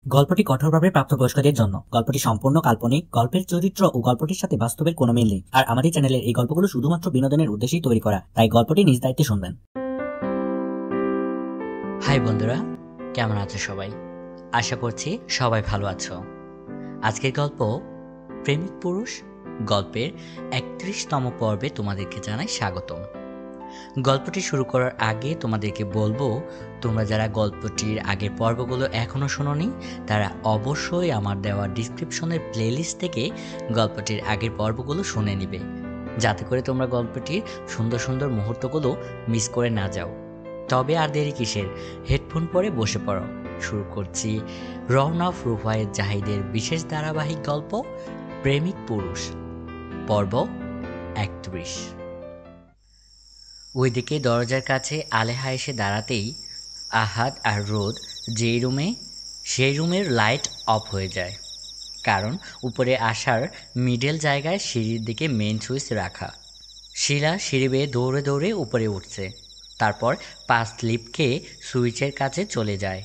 গল্পটি কঠোরভাবে প্রাপ্তবয়স্কদের জন্য। গল্পটি সম্পূর্ণ কাল্পনিক। গল্পের চরিত্র ও গল্পটির সাথে বাস্তবের কোনো মিল নেই। আর আমাদের চ্যানেলের এই গল্পগুলো শুধুমাত্র বিনোদনের উদ্দেশ্যেই তৈরি করা, তাই গল্পটি নিজ দায়িত্বে শুনবেন। হাই বন্ধুরা, কেমন আছো সবাই? আশা করছি সবাই ভালো আছো। আজকের গল্প প্রেমিক পুরুষ গল্পের ৩১তম পর্বে তোমাদেরকে জানাই স্বাগতম। গল্পটি শুরু করার আগে তোমাদেরকে বলবো, তোমরা যারা গল্পটির আগের পর্বগুলো এখনও শোনোনি তারা অবশ্যই আমার দেওয়া ডিসক্রিপশনের প্লেলিস্ট থেকে গল্পটির আগের পর্বগুলো শুনে নিবে, যাতে করে তোমরা গল্পটির সুন্দর সুন্দর মুহূর্তগুলো মিস করে না যাও। তবে আর দেরি কিসের, হেডফোন পরে বসে পড়ো। শুরু করছি রওনক রুফায়েত জাহিদের বিশেষ ধারাবাহিক গল্প প্রেমিক পুরুষ, পর্ব ৩১। ওইদিকে দরজার কাছে আলেহা এসে দাঁড়াতেই আহাদ আর রোদ যেই রুমে, সেই রুমের লাইট অফ হয়ে যায়। কারণ উপরে আসার মিডল জায়গায় সিঁড়ির দিকে মেন সুইচ রাখা। শিলা সিঁড়ি বেয়ে দৌড়ে দৌড়ে উপরে উঠছে, তারপর পা স্লিপ খেয়ে সুইচের কাছে চলে যায়।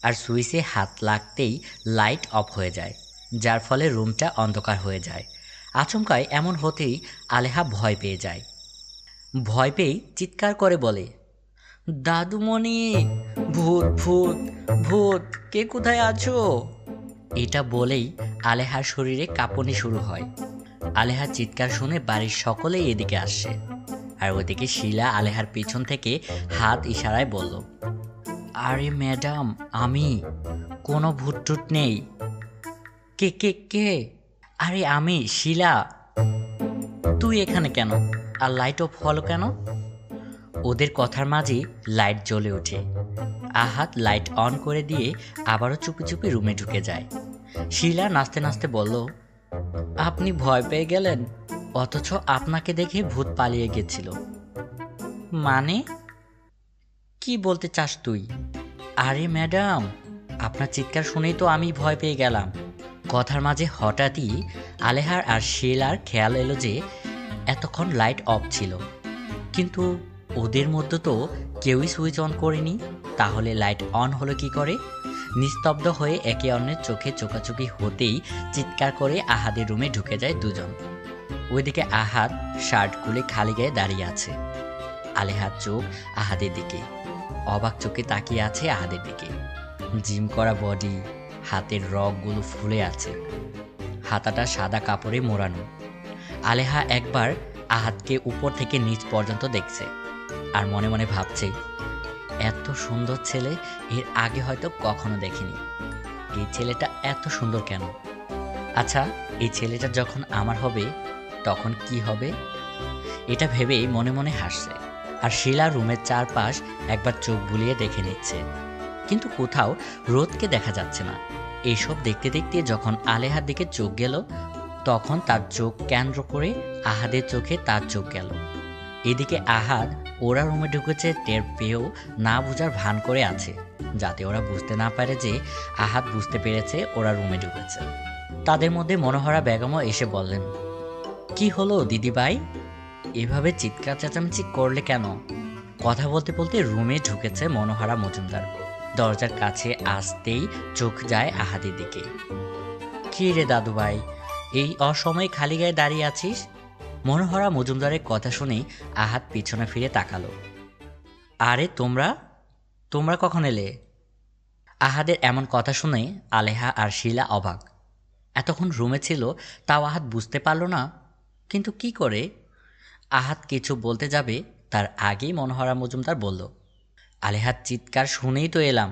আর সুইচে হাত লাগতেই লাইট অফ হয়ে যায়, যার ফলে রুমটা অন্ধকার হয়ে যায়। আচমকায় এমন হতেই আলেহা ভয় পেয়ে যায়। ভয় পেয়েই চিৎকার করে বলে, দাদুমণি, ভূত ভূত ভূত, কে কোথায় আছো? এটা বলেই আলেহার শরীরে কাঁপুনি শুরু হয়। আলেহার চিৎকার শুনে বাড়ির সকলেই এদিকে আসছে। আর ওদিকে শিলা আলেহার পিছন থেকে হাত ইশারায় বলল, আরে ম্যাডাম, আমি, কোনো ভূত টুত নেই। কে কে কে? আরে আমি, শিলা। তুই এখানে কেন? আর লাইট অফ হলো কেন? ওদের কথার মাঝেই লাইট জ্বলে ওঠে। আহাত লাইট অন করে দিয়ে আবারও চুপি চুপি রুমে ঢুকে যায়। শিলা নাচতে নাচতে বলল, আপনি ভয় পেয়ে গেলেন, অথচ আপনাকে দেখে ভূত পালিয়ে গেছিল। মানে কি বলতে চাস তুই? আরে ম্যাডাম, আপনার চিৎকার শুনেই তো আমি ভয় পেয়ে গেলাম। কথার মাঝে হঠাৎই আলেহার আর শিলার খেয়াল এলো যে এতক্ষণ লাইট অফ ছিল, কিন্তু ওদের মধ্যে তো কেউই সুইচ অন করেনি। তাহলে লাইট অন হলো কি করে? নিস্তব্ধ হয়ে একে অন্যের চোখে চোখাচোখি হতেই চিৎকার করে আহাদের রুমে ঢুকে যায় দুজন। ওইদিকে আহাদ শার্ট খুলে খালি গায়ে দাঁড়িয়ে আছে। আলেহার চোখ আহাদের দিকে, অবাক চোখে তাকিয়ে আছে আহাদের দিকে। জিম করা বডি, হাতের রগগুলো ফুলে আছে, হাতাটা সাদা কাপড়ে মোড়ানো। আলেহা একবার আহাদকে উপর থেকে নিচ পর্যন্ত দেখছে আর মনে মনে ভাবছে, এত সুন্দর ছেলে এর আগে হয়তো কখনো দেখিনি। এই ছেলেটা এত সুন্দর কেন? আচ্ছা, এই ছেলেটা যখন আমার হবে তখন কি হবে? এটা ভেবেই মনে মনে হাসছে। আর শিলা রুমের চারপাশ একবার চোখ বুলিয়ে দেখে নিচ্ছে, কিন্তু কোথাও রোদকে দেখা যাচ্ছে না। এইসব দেখতে দেখতে যখন আলেহার দিকে চোখ গেল, তখন তার চোখ কেন্দ্র করে আহাদের চোখে তার চোখ গেল। এদিকে আহাদ ওরা রুমে ঢুকেছে টের পেয়েও না বোঝার ভান করে আছে, যাতে ওরা বুঝতে না পারে যে আহাদ বুঝতে পেরেছে ওরা রুমে ঢুকেছে। তাদের মধ্যে মনোহরা বেগমও এসে বললেন, কি হলো দিদিভাই, এভাবে চিৎকার চেঁচামেচি করলে কেন? কথা বলতে বলতে রুমে ঢুকেছে মনোহরা মজুমদার। দরজার কাছে আসতেই চোখ যায় আহাদের দিকে। কি রে দাদু ভাই, এই অসময়ে খালি গায়ে দাঁড়িয়ে আছিস? মনোহরা মজুমদারের কথা শুনেই আহাদ পিছনে ফিরে তাকালো। আরে তোমরা তোমরা কখন এলে? আহাদের এমন কথা শুনে আলেহা আর শিলা অবাক। এতক্ষণ রুমে ছিল তাও আহাদ বুঝতে পারল না, কিন্তু কি করে? আহাদ কিছু বলতে যাবে তার আগেই মনোহরা মজুমদার বলল, আলেহার চিৎকার শুনেই তো এলাম।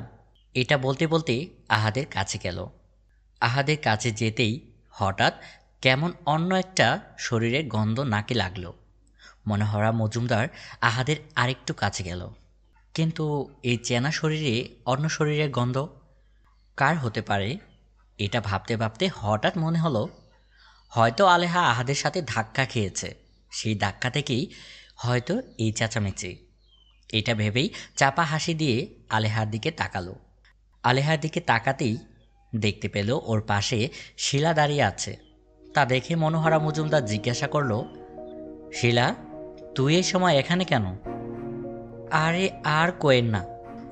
এটা বলতে বলতে আহাদের কাছে গেল। আহাদের কাছে যেতেই হঠাৎ কেমন অন্য একটা শরীরের গন্ধ নাকে লাগলো। মনোহরা মজুমদার আহাদের আরেকটু কাছে গেল, কিন্তু এই চেনা শরীরে অন্য শরীরের গন্ধ কার হতে পারে? এটা ভাবতে ভাবতে হঠাৎ মনে হলো, হয়তো আলেহা আহাদের সাথে ধাক্কা খেয়েছে, সেই ধাক্কা থেকেই হয়তো এই চেঁচামেচি। এটা ভেবেই চাপা হাসি দিয়ে আলেহার দিকে তাকালো। আলেহার দিকে তাকাতেই দেখতে পেল ওর পাশে শিলা দাঁড়িয়ে আছে। তা দেখে মনোহরা মজুমদার জিজ্ঞাসা করল, শিলা, তুই এই সময় এখানে কেন? আরে আর কোয়েন না,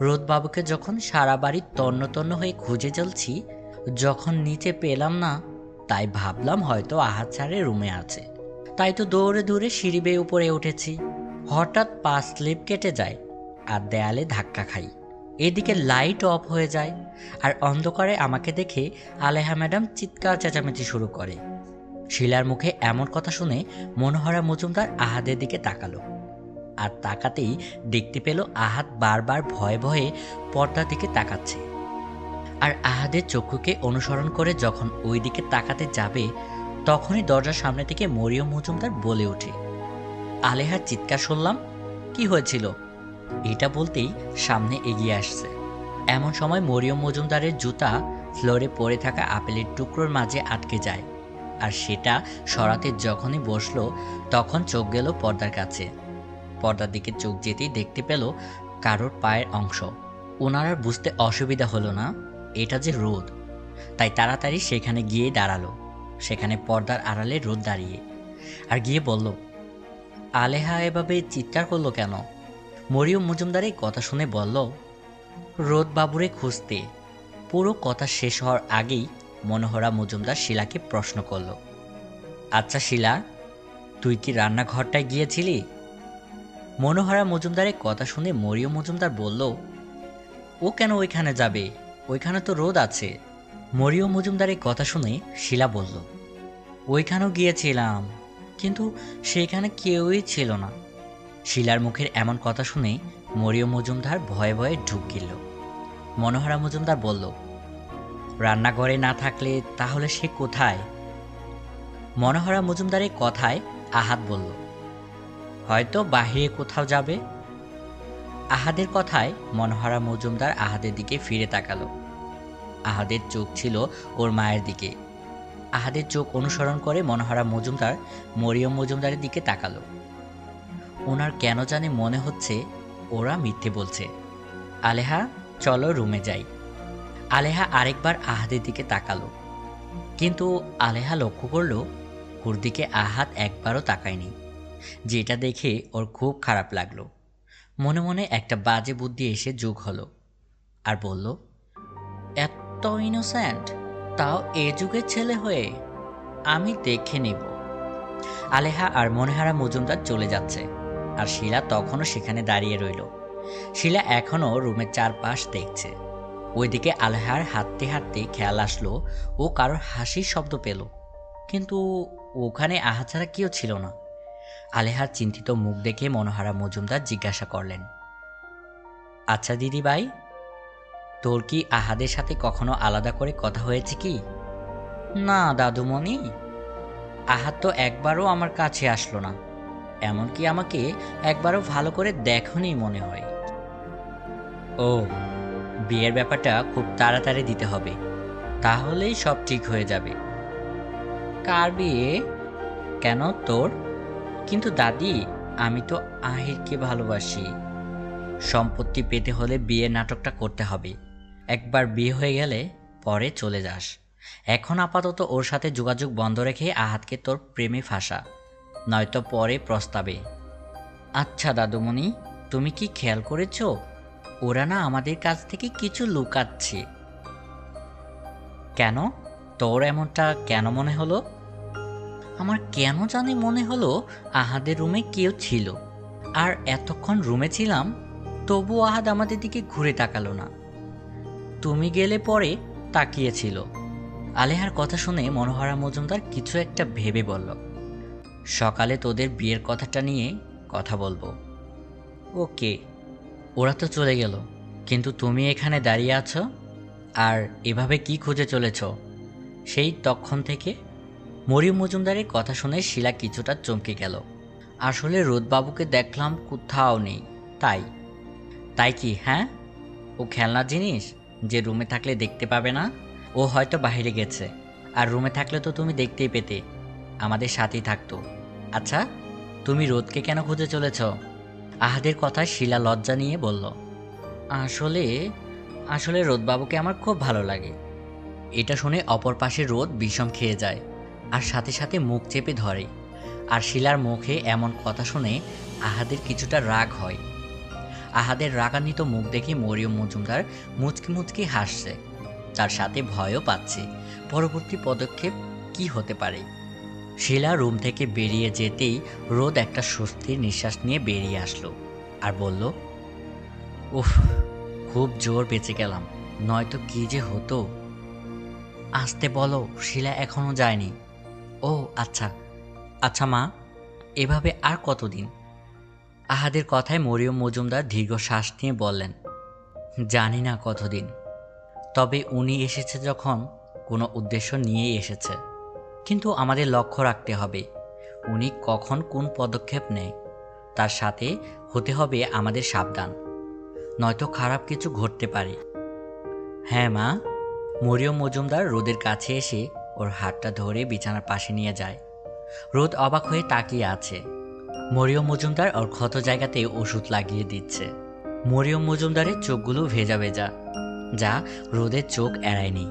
রোদবাবুকে যখন সারা বাড়ি তন্ন তন্ন হয়ে খুঁজে চলছি, যখন নিচে পেলাম না, তাই ভাবলাম হয়তো আহাদ স্যারের রুমে আছে। তাই তো দৌড়ে দৌড়ে সিঁড়ি বেয়ে উপরে উঠেছি। হঠাৎ পা স্লিপ কেটে যায় আর দেয়ালে ধাক্কা খাই। এদিকে লাইট অফ হয়ে যায় আর অন্ধকারে আমাকে দেখে আলেহা ম্যাডাম চিৎকার চেঁচামেচি শুরু করে। শিলার মুখে এমন কথা শুনে মনোহরা মজুমদার আহাদের দিকে তাকালো, আর তাকাতেই দেখতে পেল আহাদ বারবার ভয়ে ভয়ে পর্দার দিকে তাকাচ্ছে। আর আহাদের চক্ষুকে অনুসরণ করে যখন ওই দিকে তাকাতে যাবে, তখনই দরজার সামনে থেকে মরিয়ম মজুমদার বলে ওঠে, আলেহার চিৎকার শুনলাম, কি হয়েছিল? এটা বলতেই সামনে এগিয়ে আসছে। এমন সময় মরিয়ম মজুমদারের জুতা ফ্লোরে পড়ে থাকা আপেলের টুকরোর মাঝে আটকে যায়, আর সেটা সরাতে যখনই বসলো তখন চোখ গেল পর্দার কাছে। পর্দার দিকে চোখ যেতেই দেখতে পেল কারোর পায়ের অংশ। ওনার আর বুঝতে অসুবিধা হলো না এটা যে রোদ, তাই তাড়াতাড়ি সেখানে গিয়ে দাঁড়ালো। সেখানে পর্দার আড়ালে রোদ দাঁড়িয়ে, আর গিয়ে বলল, আলেহা এভাবে চিৎকার করলো কেন? মরিয়ম মজুমদার এই কথা শুনে বলল, রোদ বাবুরে খুঁজতে। পুরো কথা শেষ হওয়ার আগেই মনোহরা মজুমদার শিলাকে প্রশ্ন করল, আচ্ছা শিলা, তুই কি রান্নাঘরটায় গিয়েছিলি? মনোহরা মজুমদারের কথা শুনে মরিয়ম মজুমদার বলল, ও কেন ওইখানে যাবে? ওইখানে তো রোদ আছে। মরিয়ম মজুমদারের কথা শুনে শিলা বলল, ওইখানেও গিয়েছিলাম, কিন্তু সেখানে কেউই ছিল না। শিলার মুখের এমন কথা শুনে মরিয়ম মজুমদার ভয়ে ভয়ে ঢুক গেল। মনোহরা মজুমদার বলল, রান্নাঘরে না থাকলে তাহলে সে কোথায়? মনোহরা মজুমদারের কথায় আহাদ বলল, হয়তো বাহিরে কোথাও যাবে। আহাদের কথায় মনোহরা মজুমদার আহাদের দিকে ফিরে তাকালো। আহাদের চোখ ছিল ওর মায়ের দিকে। আহাদের চোখ অনুসরণ করে মনোহরা মজুমদার মরিয়ম মজুমদারের দিকে তাকালো। ওনার কেন জানি মনে হচ্ছে ওরা মিথ্যে বলছে। আলেহা, চলো রুমে যাই। আলেহা আরেকবার আহাদের দিকে তাকালো, কিন্তু আলেহা লক্ষ্য করলো ওর দিকে আহাদ একবারও তাকায়নি, যেটা দেখে ওর খুব খারাপ লাগলো। মনে মনে একটা বাজে বুদ্ধি এসে যোগ হলো, আর বলল, এত ইনোসেন্ট, তাও এ যুগের ছেলে হয়ে, আমি দেখে নিব। আলেহা আর মনোহরা মজুমদার চলে যাচ্ছে, আর শিলা তখনও সেখানে দাঁড়িয়ে রইল। শিলা এখনও রুমের চারপাশ দেখছে। ওইদিকে আলেহার হাঁটতে হাঁটতে খেয়াল আসলো ও কারোর হাসির শব্দ পেল, কিন্তু ওখানে আহাদ ছাড়া কেউ ছিল না। আলেহার চিন্তিত মুখ দেখে মনোহরা মজুমদার জিজ্ঞাসা করলেন, আচ্ছা দিদি ভাই, তোর কি আহাদের সাথে কখনো আলাদা করে কথা হয়েছে কি? না দাদুমণি, আহাদ তো একবারও আমার কাছে আসলো না, এমনকি আমাকে একবারও ভালো করে দেখনি মনে হয়। ও, বিয়ের ব্যাপারটা খুব তাড়াতাড়ি দিতে হবে, তাহলেই সব ঠিক হয়ে যাবে। কার বিয়ে? কেন, তোর? কিন্তু দাদি, আমি তো আহিরকে ভালোবাসি। সম্পত্তি পেতে হলে বিয়ের নাটকটা করতে হবে। একবার বিয়ে হয়ে গেলে পরে চলে যাস। এখন আপাতত ওর সাথে যোগাযোগ বন্ধ রেখে আহাদকে তোর প্রেমে ফাঁসা, নয়তো পরে প্রস্তাবে। আচ্ছা দাদুমণি, তুমি কি খেয়াল করেছ ওরা না আমাদের কাছ থেকে কিছু লুকাচ্ছে? কেন, তোর এমনটা কেন মনে হলো? আমার কেন জানি মনে হলো আহাদের রুমে কেউ ছিল, আর এতক্ষণ রুমে ছিলাম তবু আহাদ আমাদের দিকে ঘুরে তাকালো না। তুমি গেলে পরে তাকিয়েছিল। আলেহার কথা শুনে মনোহরা মজুমদার কিছু একটা ভেবে বলল, সকালে তোদের বিয়ের কথাটা নিয়ে কথা বলবো। ওকে। ওরা তো চলে গেল, কিন্তু তুমি এখানে দাঁড়িয়ে আছো, আর এভাবে কি খুঁজে চলেছ সেই তখন থেকে? মরিয়ম মজুমদারের কথা শুনে শিলা কিছুটা চমকে গেল। আসলে রোদবাবুকে দেখলাম কোথাও নেই, তাই। তাই কি? হ্যাঁ, ও খেলনার জিনিস যে রুমে থাকলে দেখতে পাবে না, ও হয়তো বাইরে গেছে, আর রুমে থাকলে তো তুমি দেখতেই পেতে, আমাদের সাথেই থাকতো। আচ্ছা, তুমি রোদকে কেন খুঁজে চলেছ? আহাদের কথায় শিলা লজ্জা নিয়ে বলল, আসলে রোদবাবুকে আমার খুব ভালো লাগে। এটা শুনে অপর পাশে রোদ বিষম খেয়ে যায়, আর সাথে সাথে মুখ চেপে ধরে। আর শিলার মুখে এমন কথা শুনে আহাদের কিছুটা রাগ হয়। আহাদের রাগান্বিত মুখ দেখে মরিয়ম মজুমদার মুচকি মুচকি হাসছে, তার সাথে ভয়ও পাচ্ছে পরবর্তী পদক্ষেপ কি হতে পারে। শিলা রুম থেকে বেরিয়ে যেতেই রোদ একটা স্বস্তির নিঃশ্বাস নিয়ে বেরিয়ে আসলো আর বলল, উফ, খুব জোর বেঁচে গেলাম, নয়তো কি যে হতো। আসতে বলো, শিলা এখনো যায়নি। ও আচ্ছা আচ্ছা মা, এভাবে আর কতদিন? আহাদের কথায় মরিয়ম মজুমদার দীর্ঘ শ্বাস নিয়ে বললেন, জানি না কতদিন, তবে উনি এসেছে যখন কোনো উদ্দেশ্য নিয়েই এসেছে। কিন্তু আমাদের লক্ষ্য রাখতে হবে উনি কখন কোন পদক্ষেপ নেয়, তার সাথে হতে হবে আমাদের সাবধান, নয়তো খারাপ কিছু ঘটতে পারে। হ্যাঁ মা। মরিয়ম মজুমদার রোদের কাছে এসে ওর হাতটা ধরে বিছানার পাশে নিয়ে যায়। রোদ অবাক হয়ে তাকিয়ে আছে। মরিয়ম মজুমদার ওর ক্ষত জায়গাতে ওষুধ লাগিয়ে দিচ্ছে। মরিয়ম মজুমদারের চোখগুলো ভেজা ভেজা, যা রোদের চোখ এড়ায়নি।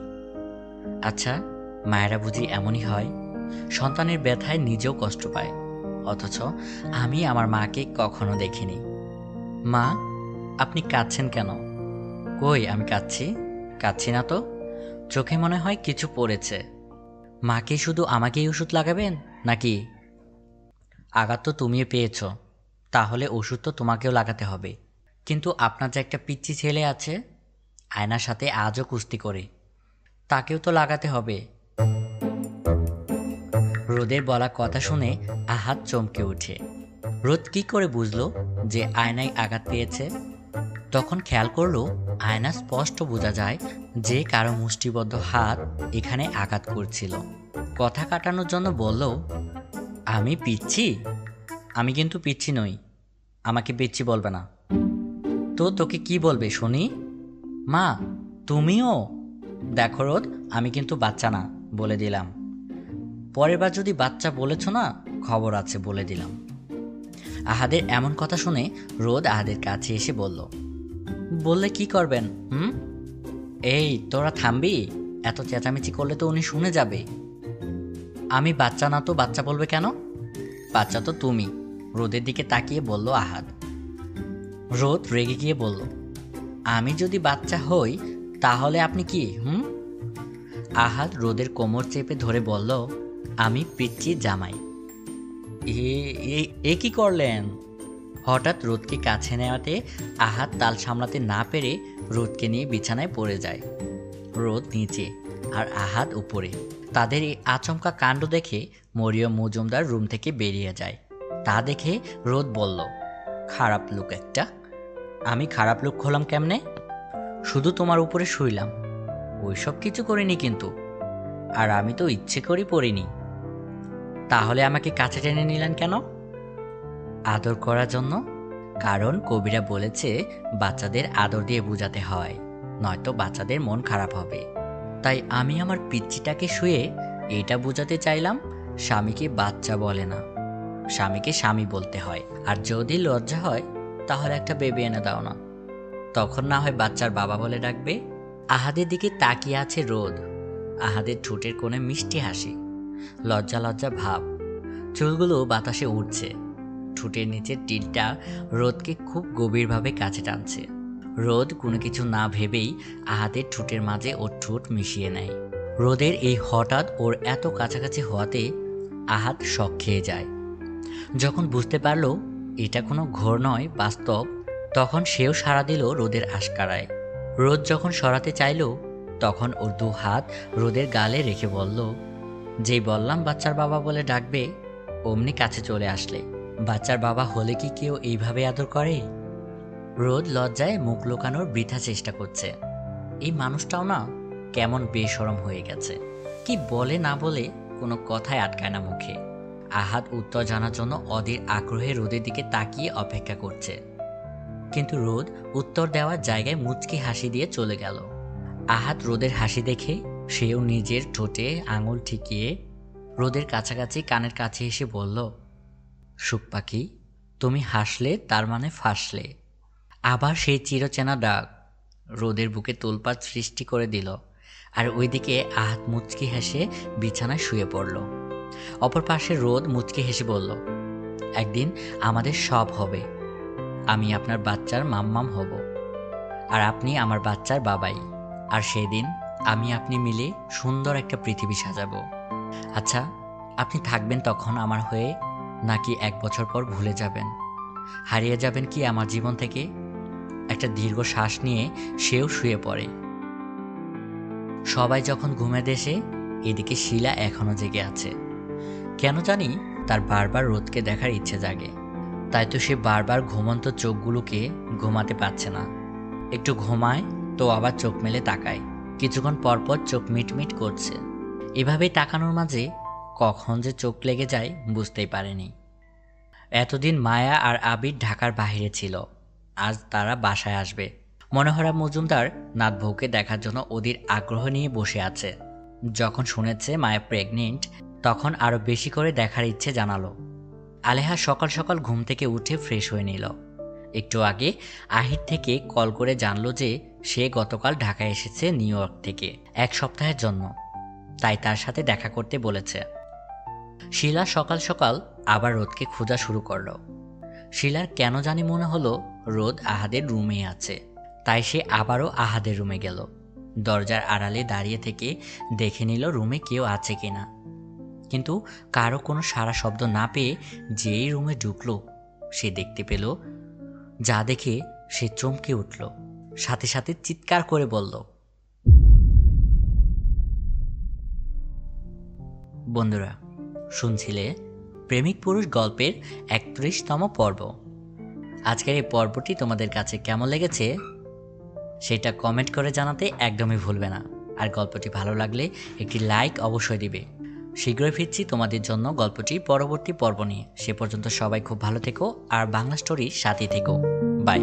আচ্ছা, মায়েরা বুঝি এমনই হয়, সন্তানের ব্যথায় নিজেও কষ্ট পায়, অথচ আমি আমার মাকে কখনো দেখিনি। মা, আপনি কাঁদছেন কেন? কই, আমি কাঁদছি না তো। চোখে মনে হয় কিছু পড়েছে। মাকে শুধু আমাকেই ওষুধ লাগাবেন নাকি? আঘাত তো তুমিও পেয়েছ, তাহলে ওষুধ তো তোমাকেও লাগাতে হবে। কিন্তু আপনার যে একটা পিচ্চি ছেলে আছে, আয়নার সাথে আজও কুস্তি করে, তাকেও তো লাগাতে হবে। রোদের বলা কথা শুনে আহাদ চমকে ওঠে। রোদ কি করে বুঝলো যে আয়নায় আঘাত পেয়েছে? তখন খেয়াল করলো আয়না স্পষ্ট বোঝা যায় যে কারো মুষ্টিবদ্ধ হাত এখানে আঘাত করছিল। কথা কাটানোর জন্য বলল, আমি পিচ্ছি? আমি কিন্তু পিচ্ছি নই, আমাকে পিচ্ছি বলবে না। তো তোকে কি বলবে শুনি? মা, তুমিও? দেখো রোদ, আমি কিন্তু বাচ্চা না, বলে দিলাম। পরের বার যদি বাচ্চা বলেছ না, খবর আছে, বলে দিলাম। আহাদের এমন কথা শুনে রোদ আহাদের কাছে এসে বলল, বললে কি করবেন? এই তোরা থামবি? এত চেঁচামেচি করলে তো উনি শুনে যাবে। আমি বাচ্চা না তো বাচ্চা বলবে কেন? বাচ্চা তো তুমি, রোদের দিকে তাকিয়ে বলল আহাদ। রোদ রেগে গিয়ে বলল, আমি যদি বাচ্চা হই তাহলে আপনি কি? আহাদ রোদের কোমর চেপে ধরে বলল, আমি পিচ্চি জামাই। এ কি করলেন? হঠাৎ রোদকে কাছে নেওয়াতে আহাদ তাল সামলাতে না পেরে রোদকে নিয়ে বিছানায় পড়ে যায়। রোদ নিচে আর আহাদ উপরে। তাদের এই আচমকা কাণ্ড দেখে মরিয়ম মজুমদার রুম থেকে বেরিয়ে যায়। তা দেখে রোদ বলল, খারাপ লোক একটা। আমি খারাপ লোক হলাম কেমনে? শুধু তোমার উপরে শুইলাম, ওইসব কিছু করিনি কিন্তু। আর আমি তো ইচ্ছে করে পড়িনি। তাহলে আমাকে কাছে টেনে নিলেন কেন? আদর করার জন্য। কারণ কবিরা বলেছে বাচ্চাদের আদর দিয়ে বোঝাতে হয়, নয়তো বাচ্চাদের মন খারাপ হবে। তাই আমি আমার পিচ্চিটাকে শুয়ে এটা বোঝাতে চাইলাম, স্বামীকে বাচ্চা বলে না, স্বামীকে স্বামী বলতে হয়। আর যদি লজ্জা হয় তাহলে একটা বেবি এনে দাও না, তখন না হয় বাচ্চার বাবা বলে ডাকবে। আহাদের দিকে তাকিয়ে আছে রোদ। আহাদের ঠোঁটের কোণে মিষ্টি হাসি, লজ্জা লজ্জা ভাব, চুলগুলো বাতাসে উড়ছে। ঠোঁটের নিচের টিলটা রোদকে খুব গভীরভাবে কাছে টানছে। রোদ কোনো কিছু না ভেবেই আহাদের ঠোঁটের মাঝে ওর ঠোঁট মিশিয়ে নেয়। রোদের এই হঠাৎ ওর এত কাছাকাছি হওয়াতে আহাদ শক খেয়ে যায়। যখন বুঝতে পারলো এটা কোনো ঘোর নয়, বাস্তব, তখন সেও সাড়া দিল রোদের আশকারায়। রোদ যখন সরাতে চাইল, তখন ওর দু হাত রোদের গালে রেখে বলল, যেই বললাম বাচ্চার বাবা বলে ডাকবে, অমনি কাছে চলে আসলে। বাচ্চার বাবা হলে কি কেউ এইভাবে আদর করে? রোদ লজ্জায় মুখ লুকানোর বৃথা চেষ্টা করছে। এই মানুষটাও না কেমন বেশরম হয়ে গেছে, কি বলে না বলে কোনো কথাই আটকায় না মুখে। আহাদ উত্তর জানার জন্য অধীর আগ্রহে রোদের দিকে তাকিয়ে অপেক্ষা করছে, কিন্তু রোদ উত্তর দেওয়ার জায়গায় মুচকি হাসি দিয়ে চলে গেল। আহাদ রোদের হাসি দেখে সেও নিজের ঠোঁটে আঙুল ঠেকিয়ে রোদের কাছাকাছি কানের কাছে এসে বলল, সুখ পাখি, তুমি হাসলে তার মানে ফাঁসলে। আবার সেই চিরচেনা ডাক রোদের বুকে তোলপাড় সৃষ্টি করে দিল। আর ওইদিকে আহাদ মুচকি হেসে বিছানায় শুয়ে পড়ল। অপর পাশে রোদ মুচকি হেসে বলল, একদিন আমাদের সব হবে, আমি আপনার বাচ্চার মাম্মাম হব, আর আপনি আমার বাচ্চার বাবাই। আর সেদিন আমি আপনি মিলে সুন্দর একটা পৃথিবী সাজাবো। আচ্ছা, আপনি থাকবেন তখন আমার হয়ে, নাকি 1 বছর পর ভুলে যাবেন, হারিয়ে যাবেন কি আমার জীবন থেকে? একটা দীর্ঘ শ্বাস নিয়ে সেও শুয়ে পড়ে। সবাই যখন ঘুমে দেশে, এদিকে শিলা এখনো জেগে আছে। কেন জানি তার বারবার রোদকে দেখার ইচ্ছে জাগে। তাই তো সে বারবার ঘুমন্ত চোখগুলোকে ঘুমাতে পারছে না। একটু ঘুমায় তো আবার চোখ মেলে তাকায়, কিছুক্ষণ পরপর চোখ মিটমিট করছে। এভাবেই তাকানোর মাঝে কখন যে চোখ লেগে যায় বুঝতেই পারেনি। এতদিন মায়া আর আবির ঢাকার বাইরে ছিল, আজ তারা বাসায় আসবে। মনোহরা মজুমদার নাত বউকে দেখার জন্য অধীর আগ্রহ নিয়ে বসে আছে। যখন শুনেছে মায়া প্রেগনেন্ট, তখন আরো বেশি করে দেখার ইচ্ছে জানালো। আলেহা সকাল সকাল ঘুম থেকে উঠে ফ্রেশ হয়ে নিল। একটু আগে আহির থেকে কল করে জানলো যে সে গতকাল ঢাকায় এসেছে নিউ ইয়র্ক থেকে 1 সপ্তাহের জন্য, তাই তার সাথে দেখা করতে বলেছে। শিলা সকাল সকাল আবার রোদকে খোঁজা শুরু করলো। শিলার কেন জানি মনে হলো রোদ আহাদের রুমে আছে, তাই সে আবারও আহাদের রুমে গেল। দরজার আড়ালে দাঁড়িয়ে থেকে দেখে নিল রুমে কেউ আছে কিনা, কিন্তু কারো কোনো সাড়া শব্দ না পেয়ে যেই রুমে ঢুকলো, সে দেখতে পেল, যা দেখে সে চমকে উঠল, সাথে সাথে চিৎকার করে বলল। বন্ধুরা, শুনছিলে প্রেমিক পুরুষ গল্পের 31তম পর্ব। আজকের এই পর্বটি তোমাদের কাছে কেমন লেগেছে সেটা কমেন্ট করে জানাতে একদমই ভুলবে না। আর গল্পটি ভালো লাগলে একটি লাইক অবশ্যই দিবে। শীঘ্রই ফিরছি তোমাদের জন্য গল্পটি পরবর্তী পর্ব নিয়ে। সে পর্যন্ত সবাই খুব ভালো থেকো আর বাংলা স্টোরির সাথেই থেকো। বাই।